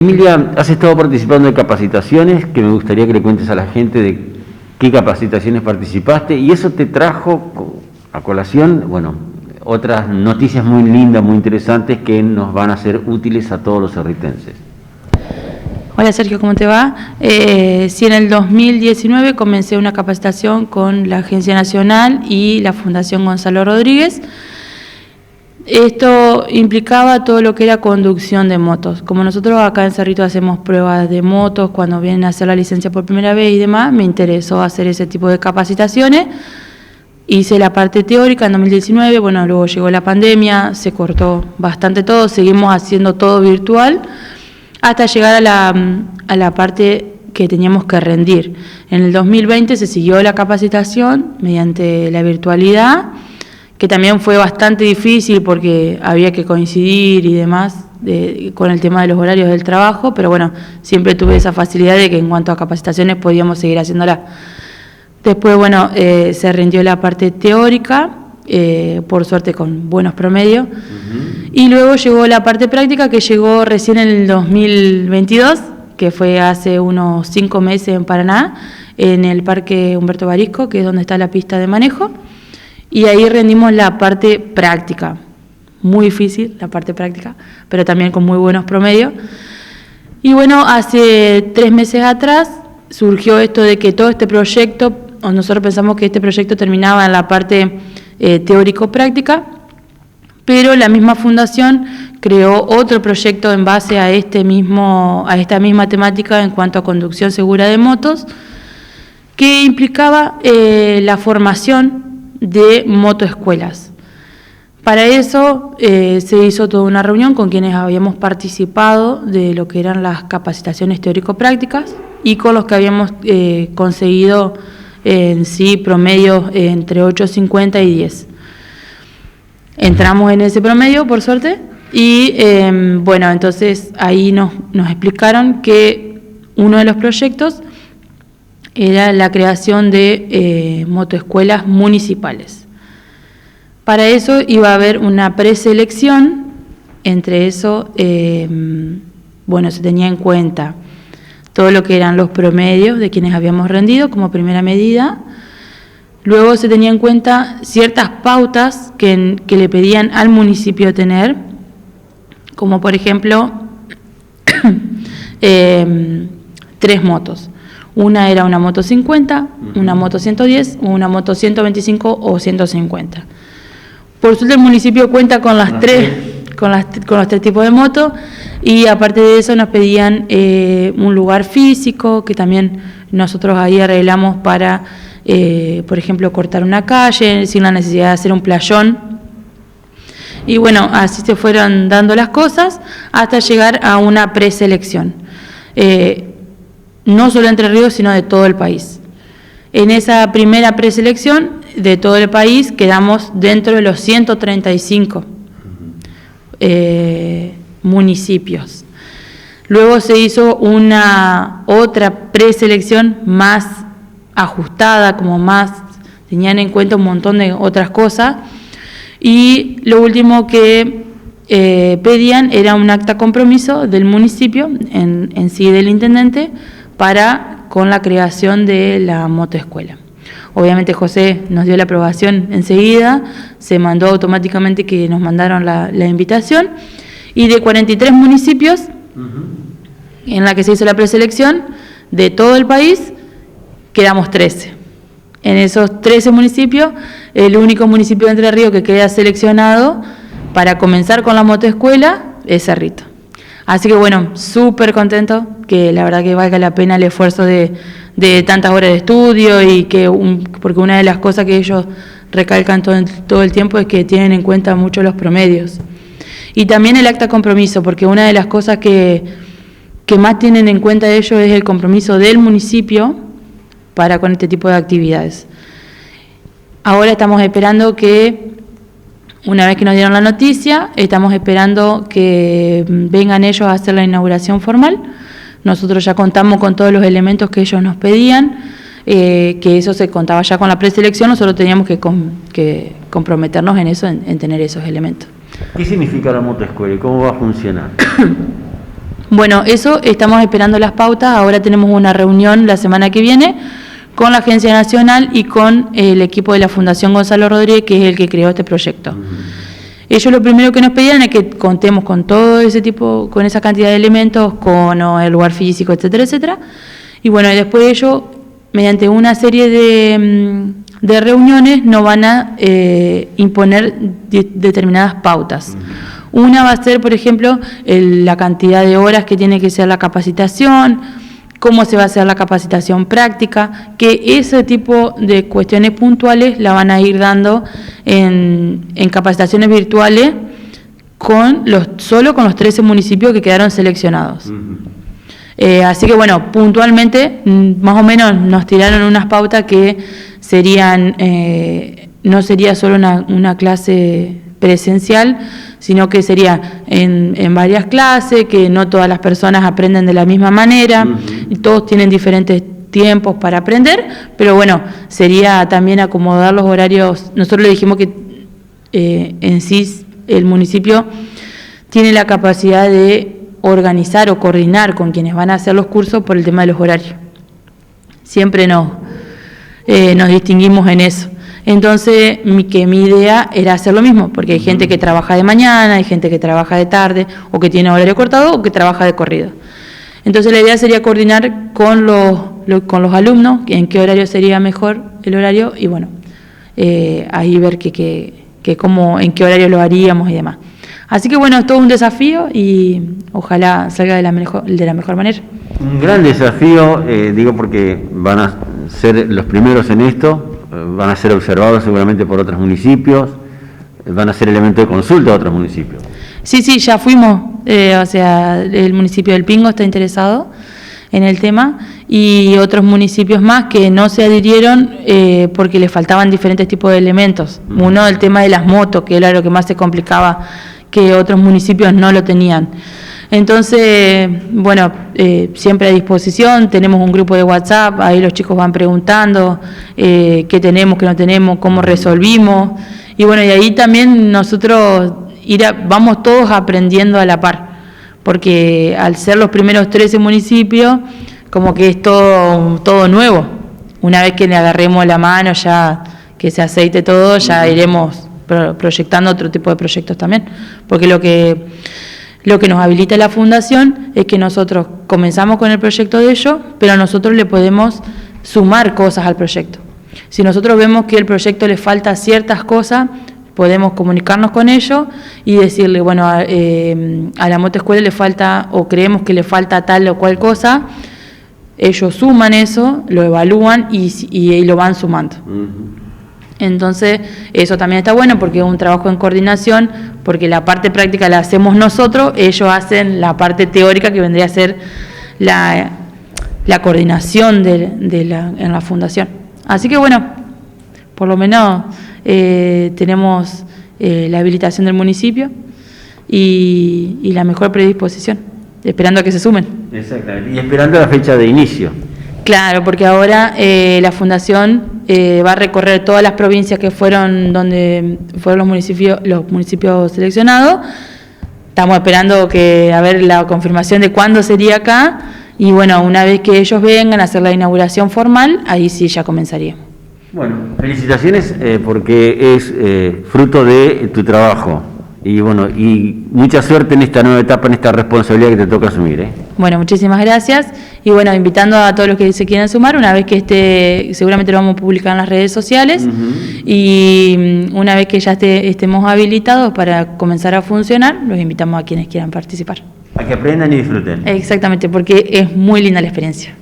Emilia, has estado participando de capacitaciones, que me gustaría que le cuentes a la gente de qué capacitaciones participaste, y eso te trajo a colación, bueno, otras noticias muy lindas, muy interesantes, que nos van a ser útiles a todos los cerritenses. Hola Sergio, ¿cómo te va? Sí, en el 2019 comencé una capacitación con la Agencia Nacional y la Fundación Gonzalo Rodríguez. Esto implicaba todo lo que era conducción de motos. Como nosotros acá en Cerrito hacemos pruebas de motos cuando vienen a hacer la licencia por primera vez y demás, me interesó hacer ese tipo de capacitaciones. Hice la parte teórica en 2019, bueno, luego llegó la pandemia, se cortó bastante todo, seguimos haciendo todo virtual, hasta llegar a la parte que teníamos que rendir. En el 2020 se siguió la capacitación mediante la virtualidad, que también fue bastante difícil porque había que coincidir y demás con el tema de los horarios del trabajo, pero bueno, siempre tuve esa facilidad de que en cuanto a capacitaciones podíamos seguir haciéndola. Después, bueno, se rindió la parte teórica, por suerte con buenos promedios, y luego llegó la parte práctica, que llegó recién en el 2022, que fue hace unos 5 meses en Paraná, en el Parque Humberto Barisco, que es donde está la pista de manejo. Y ahí rendimos la parte práctica, muy difícil la parte práctica, pero también con muy buenos promedios. Y bueno, hace 3 meses atrás surgió esto de que todo este proyecto, o nosotros pensamos que este proyecto terminaba en la parte teórico-práctica, pero la misma fundación creó otro proyecto en base a esta misma temática en cuanto a conducción segura de motos, que implicaba la formación de motoescuelas. Para eso se hizo toda una reunión con quienes habíamos participado de lo que eran las capacitaciones teórico-prácticas y con los que habíamos conseguido en sí promedios entre 8.50 y 10. Entramos en ese promedio, por suerte, y bueno, entonces ahí nos explicaron que uno de los proyectos era la creación de motoescuelas municipales. Para eso iba a haber una preselección, entre eso, bueno, se tenía en cuenta todo lo que eran los promedios de quienes habíamos rendido como primera medida. Luego se tenía en cuenta ciertas pautas que le pedían al municipio tener, como por ejemplo 3 motos. Una era una moto 50, una moto 110, una moto 125 o 150. Por suerte el municipio cuenta con los 3 tipos de motos, y aparte de eso nos pedían un lugar físico, que también nosotros ahí arreglamos para, por ejemplo, cortar una calle sin la necesidad de hacer un playón. Y bueno, así se fueron dando las cosas hasta llegar a una preselección. No solo Entre Ríos, sino de todo el país. En esa primera preselección de todo el país quedamos dentro de los 135 municipios. Luego se hizo otra preselección más ajustada, como más tenían en cuenta un montón de otras cosas, y lo último que pedían era un acta compromiso del municipio, en sí del intendente, con la creación de la motoescuela. Obviamente José nos dio la aprobación enseguida, se mandó automáticamente que nos mandaron la invitación, y de 43 municipios en la que se hizo la preselección de todo el país, quedamos 13. En esos 13 municipios, el único municipio de Entre Ríos que queda seleccionado para comenzar con la motoescuela es Cerrito. Así que bueno, súper contento, que la verdad que valga la pena el esfuerzo de tantas horas de estudio, y porque una de las cosas que ellos recalcan todo el tiempo es que tienen en cuenta mucho los promedios. Y también el acta compromiso, porque una de las cosas que más tienen en cuenta ellos es el compromiso del municipio con este tipo de actividades. Ahora estamos esperando que, una vez que nos dieron la noticia, estamos esperando que vengan ellos a hacer la inauguración formal. Nosotros ya contamos con todos los elementos que ellos nos pedían, que eso se contaba ya con la preselección, nosotros teníamos que comprometernos en eso, en tener esos elementos. ¿Qué significa la motoescuela y cómo va a funcionar? Bueno, eso estamos esperando las pautas. Ahora tenemos una reunión la semana que viene con la Agencia Nacional y con el equipo de la Fundación Gonzalo Rodríguez, que es el que creó este proyecto. Ellos lo primero que nos pedían es que contemos con todo ese tipo, con esa cantidad de elementos, con el lugar físico, etcétera, etcétera. Y bueno, después ellos, mediante una serie de reuniones, nos van a imponer determinadas pautas. Una va a ser, por ejemplo, la cantidad de horas que tiene que ser la capacitación, cómo se va a hacer la capacitación práctica, que ese tipo de cuestiones puntuales la van a ir dando en capacitaciones virtuales solo con los 13 municipios que quedaron seleccionados. Así que bueno, puntualmente, más o menos nos tiraron unas pautas que serían, no sería solo una clase presencial, sino que sería en varias clases, que no todas las personas aprenden de la misma manera, y todos tienen diferentes tiempos para aprender, pero bueno, sería también acomodar los horarios. Nosotros le dijimos que en sí el municipio tiene la capacidad de organizar o coordinar con quienes van a hacer los cursos por el tema de los horarios. Siempre nos distinguimos en eso. Entonces, mi idea era hacer lo mismo, porque hay gente que trabaja de mañana, hay gente que trabaja de tarde, o que tiene horario cortado, o que trabaja de corrido. Entonces, la idea sería coordinar con los alumnos, en qué horario sería mejor el horario, y bueno, ahí ver en qué horario lo haríamos y demás. Así que bueno, es todo un desafío y ojalá salga de la mejor manera. Un gran desafío, digo, porque van a ser los primeros en esto, van a ser observados seguramente por otros municipios, van a ser elemento de consulta a otros municipios. Sí, ya fuimos, o sea, el municipio del Pingo está interesado en el tema y otros municipios más que no se adhirieron porque les faltaban diferentes tipos de elementos. Uno, el tema de las motos, que era lo que más se complicaba, que otros municipios no lo tenían. Entonces, bueno, siempre a disposición, tenemos un grupo de WhatsApp, ahí los chicos van preguntando qué tenemos, qué no tenemos, cómo resolvimos, y bueno, y ahí también nosotros vamos todos aprendiendo a la par, porque al ser los primeros 13 municipios, como que es todo nuevo. Una vez que le agarremos la mano, ya que se aceite todo, ya iremos proyectando otro tipo de proyectos también, porque lo que nos habilita la Fundación es que nosotros comenzamos con el proyecto de ellos, pero nosotros le podemos sumar cosas al proyecto. Si nosotros vemos que al proyecto le falta ciertas cosas, podemos comunicarnos con ellos y decirle, bueno, a la motoescuela le falta, o creemos que le falta tal o cual cosa, ellos suman eso, lo evalúan y lo van sumando. Entonces, eso también está bueno porque es un trabajo en coordinación, porque la parte práctica la hacemos nosotros, ellos hacen la parte teórica que vendría a ser la coordinación en la fundación. Así que bueno, por lo menos tenemos la habilitación del municipio y la mejor predisposición, esperando a que se sumen. Exactamente, y esperando la fecha de inicio. Claro, porque ahora la Fundación va a recorrer todas las provincias que fueron donde fueron los municipios seleccionados. Estamos esperando a ver la confirmación de cuándo sería acá. Y bueno, una vez que ellos vengan a hacer la inauguración formal, ahí sí ya comenzaría. Bueno, felicitaciones porque es fruto de tu trabajo. Y bueno, y mucha suerte en esta nueva etapa, en esta responsabilidad que te toca asumir. Bueno, muchísimas gracias. Y bueno, invitando a todos los que se quieran sumar, una vez que seguramente lo vamos a publicar en las redes sociales, y una vez que ya estemos habilitados para comenzar a funcionar, los invitamos a quienes quieran participar. A que aprendan y disfruten. Exactamente, porque es muy linda la experiencia.